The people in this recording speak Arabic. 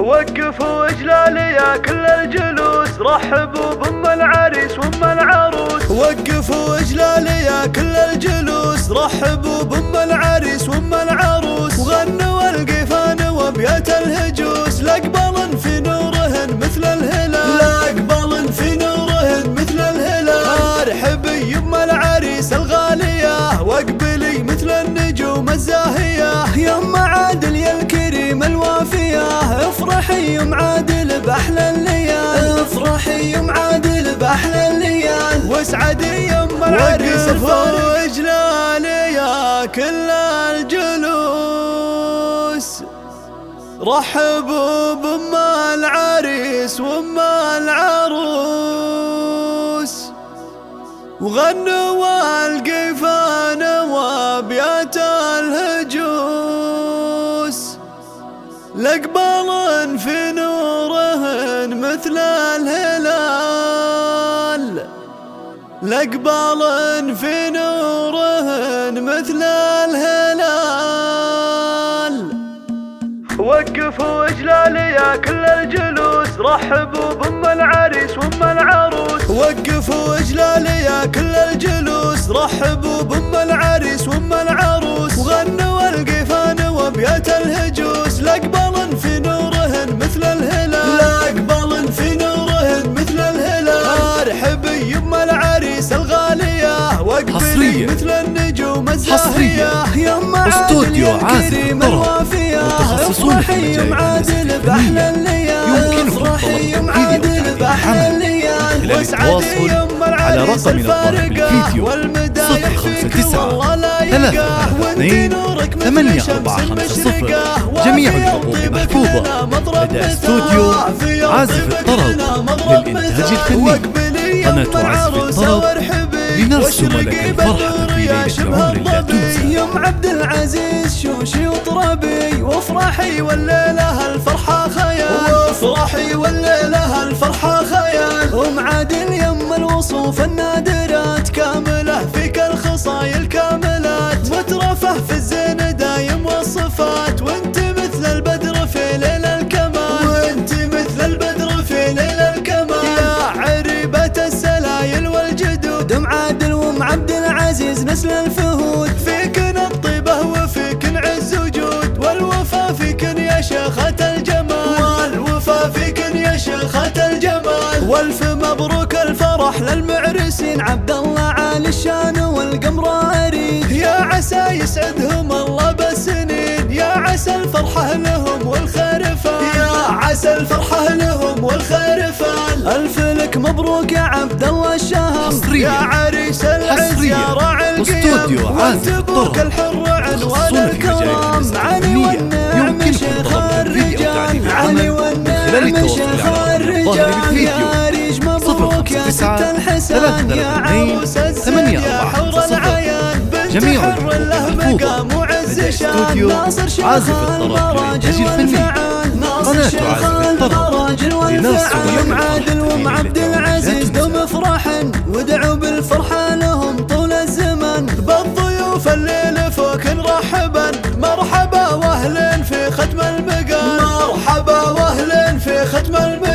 وقفوا اجلال يا كل الجلوس، رحبوا بام العريس وام العروس. وقفوا اجلال يا كل الجلوس، رحبوا بام العريس وام العروس. وغنوا القيفان وابيات الهجوس، لاقبل في نورهن مثل الهلال، لاقبل في نورهن مثل الهلال. ارحبي يم العريس الغالية، واقبلي مثل النجوم الزاهية. يم عادل يا الكريم الوافية، افرحي يم عادل باحلى الليال، افرحي يم عادل باحلى الليال. واسعدي يم العريس الفارق. اجلالي يا كل الجلوس، رحبوا بام العريس وام العروس. وغنوا القيفان وابيات الهجوس، لاقبل في نورهن مثل الهلال، لاقبل في نورهن مثل الهلال. وقفوا اجلال يا كل الجلوس، رحبوا بام العريس وام العروس. وقفوا اجلال يا كل الجلوس، رحبوا بام العريس وام العروس. وغنوا القيفان وابيات الهجوس، لاقبل في نورهن مثل الهلال، لاقبل في نورهن مثل الهلال. ارحبي يم العريس الغالية، واقبلي مثل النجوم الزاهية. يم عادل يا الكريم الوافية، افرحي يم عادل باحلى الليال، افرحي يم عادل باحلى الليال. واسعدي يم العريس الفارقة، والمدايح فيك والله لا يلقاه. وانتي نورك مثل الشمس المشرقة، جميع الحقوق محفوظة لدى استوديو عازف الطرب للإنتاج الفني. قناة عازف الطرب لنرسم لك الفرحة في ليلة عمر لا تنسى. يم عبد العزيز شوشي وطربي، وافرحي والليلة الفرحة خيال، وافرحي والليلة الفرحة خيال. ام عادل يم الوصوف النادرات، كاملة فيك الخصايل كاملات، مترفه في الزين دايم والصفات. وانت مثل البدر في ليل الكمال، وانت مثل البدر في ليل الكمال. يا عريبة السلايل والجدود، ام عادل وام عبد العزيز نسل الفهود. فيكن الطيبة وفيكن عز وجود، والوفا فيكن يا شيخة الجمال، والوفا فيكن يا شيخة الجمال. والف مبروك الفرح للمعرسين، عبد الله عالي الشان والقمراري. يا عسى يسعدهم الله بالسنين، يا عسى الفرحة لهم والخير فان، يا عسى الفرحة لهم والخير فان. الف لك مبروك يا عبد الله الشهر، يا عريس العز يا راعي القيم. وانت ابوك الحر عنوان الكرام، علي والنعم شيخ الرجال، علي والنعم شيخ الرجال. يا ريج مبروك يا ست الحسان، يا عروس الزين يا حور العيان. بنت حر له مقام وعز شان، ناصر شيخ البراجل والفعال، ناصر شيخ البراجل والفعال. يم عادل وام عبد العزيز دوم افرحن، وادعوا بالفرحة لهم طول الزمن. بالضيوف الليل فوق رحبا، مرحبا واهلين في ختم المقام، مرحبا واهلين في ختم المقام.